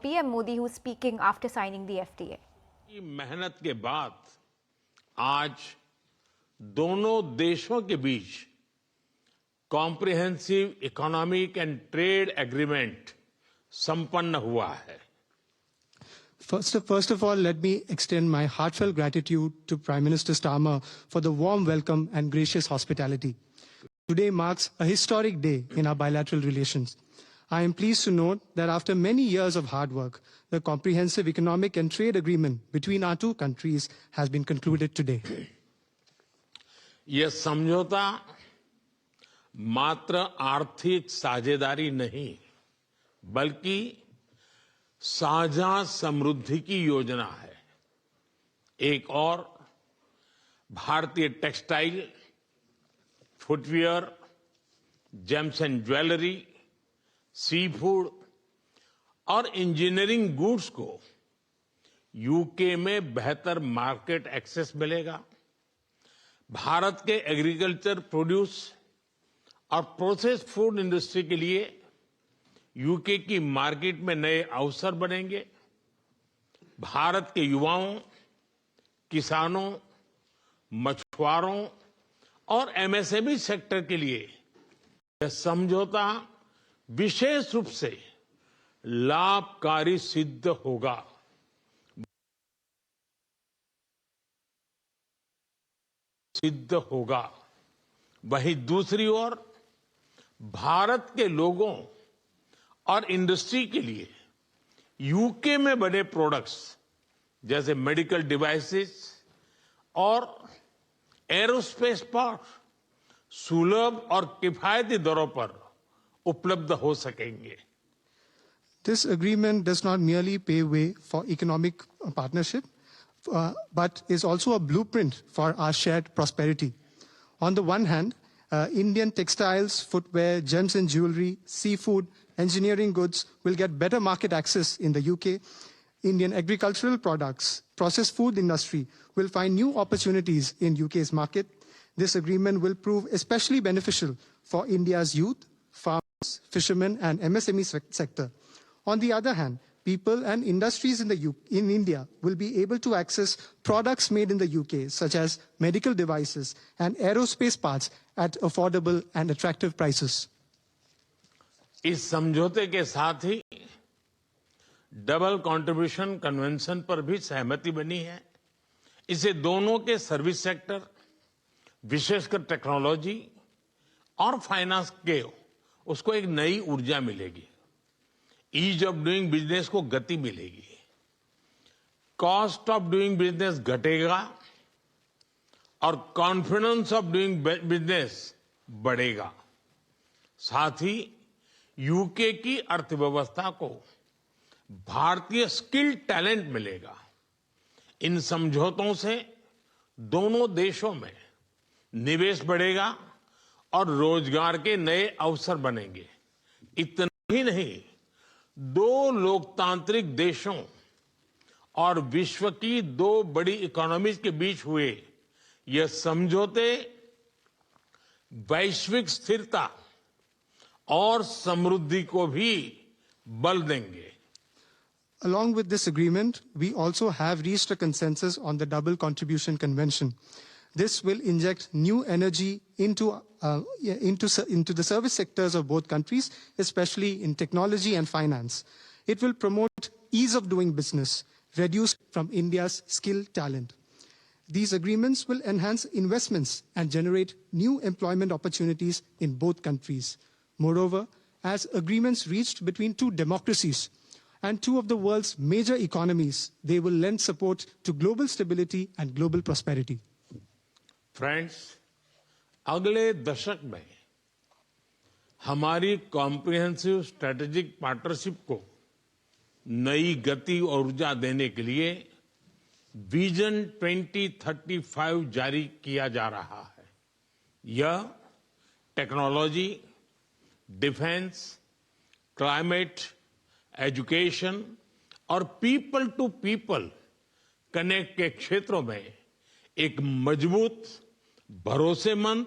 PM Modi, who's speaking after signing the FTA. की मेहनत के बाद आज दोनों देशों के बीच comprehensive economic and trade agreement संपन्न हुआ है. First of all, let me extend my heartfelt gratitude to Prime Minister Starmer for the warm welcome and gracious hospitality. Today marks a historic day in our bilateral relations. I am pleased to note that after many years of hard work, the comprehensive economic and trade agreement between our two countries has been concluded today. यह समझौता मात्र आर्थिक साझेदारी नहीं, बल्कि साझा समृद्धि की योजना है. एक और भारतीय textile, footwear, gems and jewellery, sea food और इंजीनियरिंग गुड्स को यूके में बेहतर मार्केट एक्सेस मिलेगा. भारत के एग्रीकल्चर प्रोड्यूस और प्रोसेस्ड फूड इंडस्ट्री के लिए यूके की मार्केट में नए अवसर बनेंगे. भारत के युवाओं, किसानों, मछुआरों और एमएसएमई सेक्टर के लिए यह समझौता विशेष रूप से लाभकारी सिद्ध होगा. वहीं दूसरी ओर भारत के लोगों और इंडस्ट्री के लिए यूके में बने प्रोडक्ट्स जैसे मेडिकल डिवाइसेस और एरोस्पेस पार्ट्स सुलभ और किफायती दरों पर उपलब्ध हो सकेंगे. This agreement does not merely pave way for economic partnership, but is also a blueprint for our shared prosperity. On the one hand, Indian textiles, footwear, gems and jewelry, seafood, engineering goods will get better market access in the UK. Indian agricultural products, processed food industry will find new opportunities in UK's market. This agreement will prove especially beneficial for India's youth, farmers, fishermen and MSME sector. On the other hand, people and industries in India will be able to access products made in the UK, such as medical devices and aerospace parts at affordable and attractive prices. इस समझौते के साथ ही double contribution convention पर भी सहमति बनी है. इससे दोनों के सर्विस सेक्टर, विशेषकर टेक्नोलॉजी और फाइनेंस के उसको एक नई ऊर्जा मिलेगी. ईज ऑफ डूइंग बिजनेस को गति मिलेगी. कॉस्ट ऑफ डूइंग बिजनेस घटेगा और कॉन्फिडेंस ऑफ डूइंग बिजनेस बढ़ेगा. साथ ही यूके की अर्थव्यवस्था को भारतीय स्किल टैलेंट मिलेगा. इन समझौतों से दोनों देशों में निवेश बढ़ेगा और रोजगार के नए अवसर बनेंगे. इतना ही नहीं, दो लोकतांत्रिक देशों और विश्व की दो बड़ी इकोनॉमीज के बीच हुए यह समझौते वैश्विक स्थिरता और समृद्धि को भी बल देंगे. Along with this agreement, we also have reached a consensus on the Double Contribution Convention. This will inject new energy into the service sectors of both countries, especially in technology and finance. It will promote ease of doing business, reduce from India's skilled talent. These agreements will enhance investments and generate new employment opportunities in both countries. Moreover, as agreements reached between two democracies and two of the world's major economies, they will lend support to global stability and global prosperity. Friends, अगले दशक में हमारी comprehensive strategic partnership को नई गति और ऊर्जा देने के लिए विजन 2035 जारी किया जा रहा है. यह टेक्नोलॉजी, डिफेंस, क्लाइमेट, एजुकेशन और पीपल टू पीपल कनेक्ट के क्षेत्रों में एक मजबूत, भरोसेमंद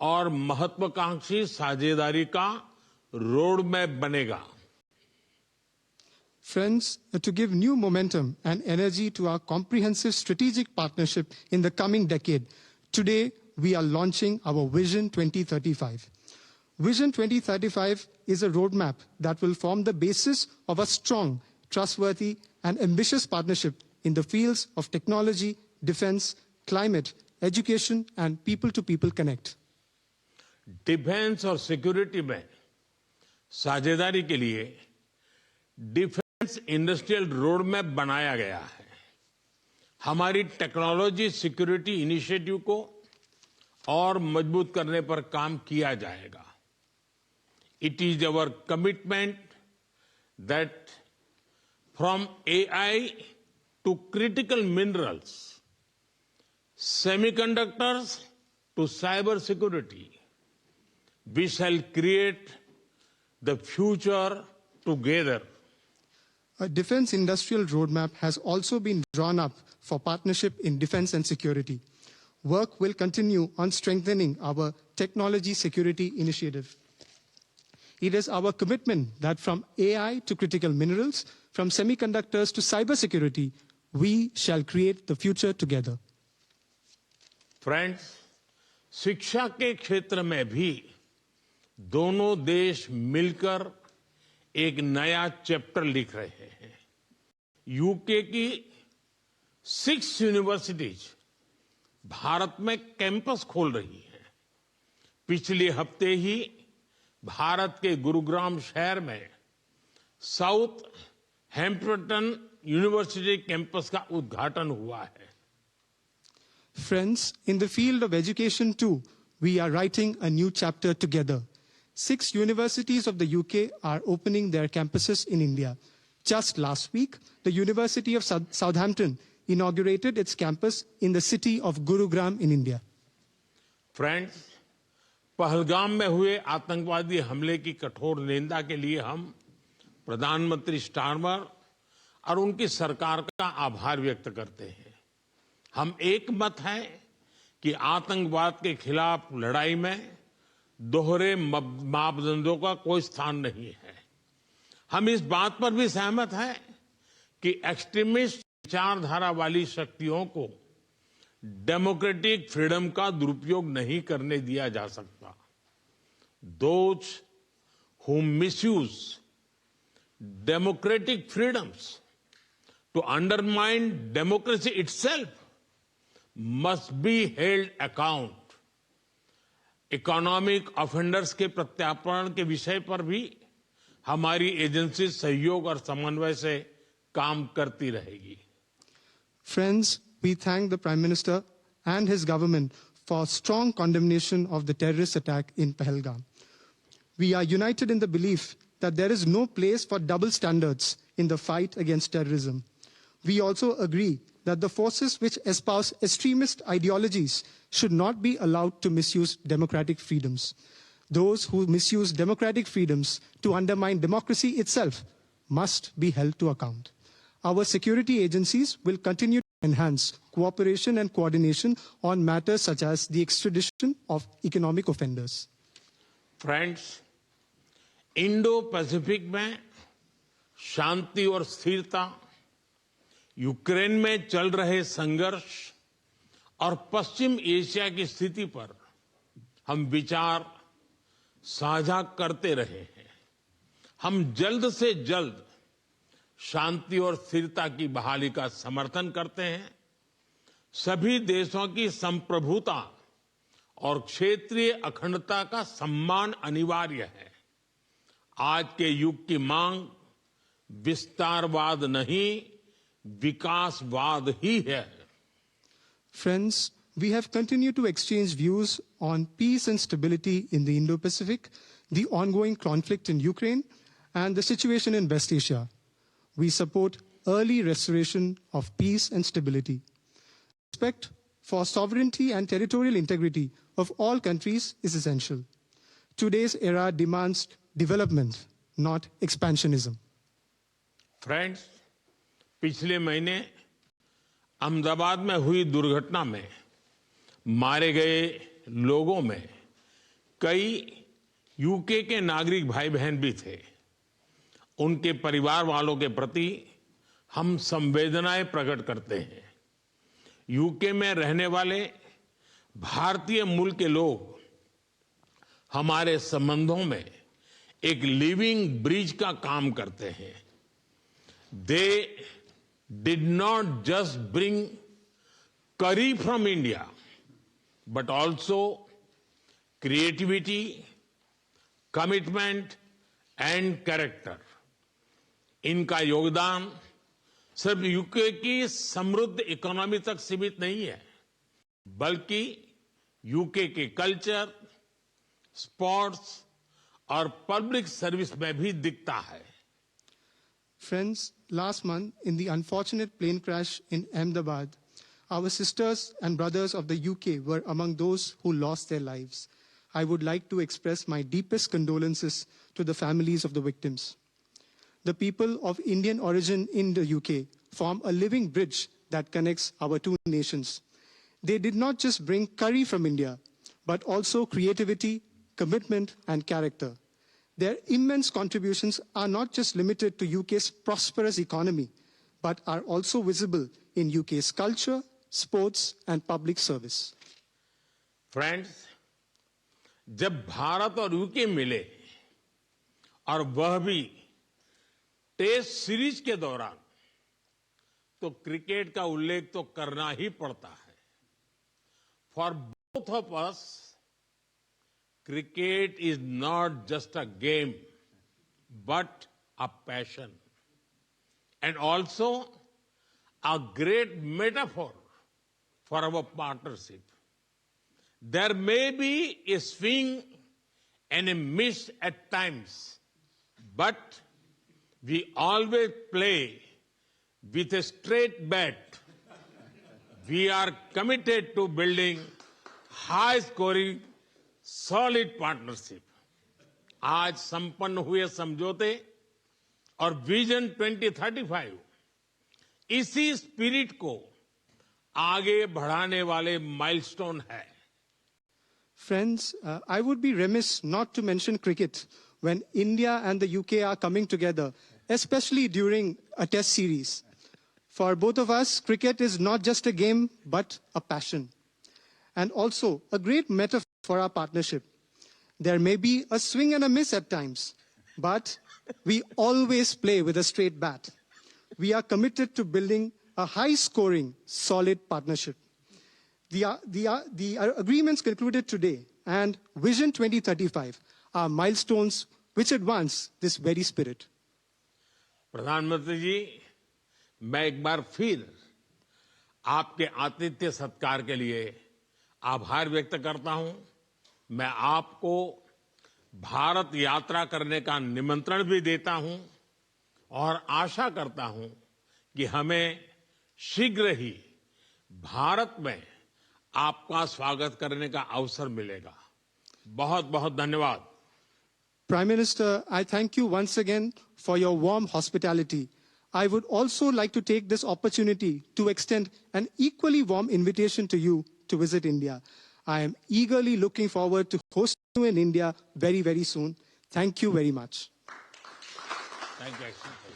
और महत्वाकांक्षी साझेदारी का रोड मैप बनेगा. Friends, to give new momentum and energy to our comprehensive strategic partnership in the coming decade, today we are launching our Vision 2035. Vision 2035 is a roadmap that will form the basis of a strong, trustworthy, and ambitious partnership in the fields of technology, defense, climate, education, and people-to-people connect. Defence और security में साझेदारी के लिए defence industrial road map बनाया गया है। हमारी technology security initiative को और मजबूत करने पर काम किया जाएगा। It is our commitment that from AI to critical minerals, semiconductors to cyber security, we shall create the future together. A defense industrial roadmap has also been drawn up for partnership in defense and security. Work will continue on strengthening our technology security initiative. It is our commitment that from AI to critical minerals, from semiconductors to cybersecurity, we shall create the future together. Friends, शिक्षा के क्षेत्र में भी दोनों देश मिलकर एक नया चैप्टर लिख रहे हैं। यूके की 6 यूनिवर्सिटीज भारत में कैंपस खोल रही हैं। पिछले हफ्ते ही भारत के गुरुग्राम शहर में साउथ हैम्पटन यूनिवर्सिटी कैंपस का उद्घाटन हुआ है। Friends, in the field of education too, we are writing a new chapter together. 6 universities of the UK are opening their campuses in India. Just last week, the University of Southampton inaugurated its campus in the city of Gurugram in India. Friends, Pahalgam में हुए आतंकवादी हमले की कठोर निंदा के लिए हम प्रधानमंत्री स्टारमर और उनकी सरकार का आभार व्यक्त करते हैं। हम एक मत हैं कि आतंकवाद के खिलाफ लड़ाई में दोहरे मापदंडों का कोई स्थान नहीं है। हम इस बात पर भी सहमत हैं कि एक्सट्रीमिस्ट विचारधारा वाली शक्तियों को डेमोक्रेटिक फ्रीडम का दुरुपयोग नहीं करने दिया जा सकता। Those who misuse democratic freedoms to undermine democracy itself must be held account. Economic offenders के प्रत्यार्पण के विषय पर भी हमारी एजेंसी सहयोग और समन्वय से काम करती रहेगी। Friends, we thank the Prime Minister and his government for strong condemnation of the terrorist attack in Pahalgam. We are united in the belief that there is no place for double standards in the fight against terrorism. We also agree that the forces which espouse extremist ideologies should not be allowed to misuse democratic freedoms. Those who misuse democratic freedoms to undermine democracy itself must be held to account. Our security agencies will continue to enhance cooperation and coordination on matters such as the extradition of economic offenders. Friends, Indo Pacific में शांति और स्थिरता, Ukraine में चल रहे संघर्ष और पश्चिम Asia की स्थिति पर हम विचार साझा करते रहे हैं। हम जल्द से जल्द शांति और स्थिरता की बहाली का समर्थन करते हैं। सभी देशों की संप्रभुता और क्षेत्रीय अखंडता का सम्मान अनिवार्य है। आज के युग की मांग विस्तारवाद नहीं, विकासवाद ही है। Friends, we have continued to exchange views on peace and stability in the Indo-Pacific, the ongoing conflict in Ukraine, and the situation in West Asia. We support early restoration of peace and stability. Respect for sovereignty and territorial integrity of all countries is essential. Today's era demands development, not expansionism. Friends, पिछले महीने अहमदाबाद में हुई दुर्घटना में मारे गए लोगों में कई यूके के नागरिक भाई बहन भी थे। उनके परिवार वालों के प्रति हम संवेदनाएं प्रकट करते हैं। यूके में रहने वाले भारतीय मूल के लोग हमारे संबंधों में एक लिविंग ब्रिज का काम करते हैं। They did not just bring curry from India, but also creativity, commitment and character. इनका योगदान सिर्फ यूके की समृद्ध इकोनॉमी तक सीमित नहीं है, बल्कि यूके के कल्चर, स्पोर्ट्स और पब्लिक सर्विस में भी दिखता है। Friends, last month in the unfortunate plane crash in Ahmedabad, our sisters and brothers of the UK were among those who lost their lives. I would like to express my deepest condolences to the families of the victims. The people of Indian origin in the UK form a living bridge that connects our two nations. They did not just bring curry from India, but also creativity, commitment, and character. Their immense contributions are not just limited to UK's prosperous economy, but are also visible in UK's culture, sports, and public service. Friends, जब भारत और UK मिले और वह भी test series के दौरान, तो cricket का उल्लेख तो करना ही पड़ता है। For both of us, cricket is not just a game, but a passion, and also a great metaphor for our partnership. There may be a swing and a miss at times, but we always play with a straight bat. We are committed to building high-scoring solid partnership. आज संपन्न हुए समझौते और vision 2035 इसी spirit को आगे बढ़ाने वाले माइलस्टोन है। Friends, I would be remiss not to mention cricket when India and the UK are coming together, especially during a test series. For both of us, cricket is not just a game, but a passion, and also a great metaphor for our partnership. There may be a swing and a miss at times, but we always play with a straight bat. We are committed to building a high-scoring, solid partnership. The agreements concluded today and Vision 2035 are milestones which advance this very spirit. प्रधानमंत्री जी, मैं एक बार फिर आपके आतिथ्य सत्कार के लिए आभार व्यक्त करता हूं। मैं आपको भारत यात्रा करने का निमंत्रण भी देता हूं और आशा करता हूं कि हमें शीघ्र ही भारत में आपका स्वागत करने का अवसर मिलेगा। बहुत बहुत धन्यवाद। Prime Minister, I thank you once again for your warm hospitality. I would also like to take this opportunity to extend an equally warm invitation to you to visit India. I am eagerly looking forward to hosting you in India very, very soon. Thank you very much. Thank you.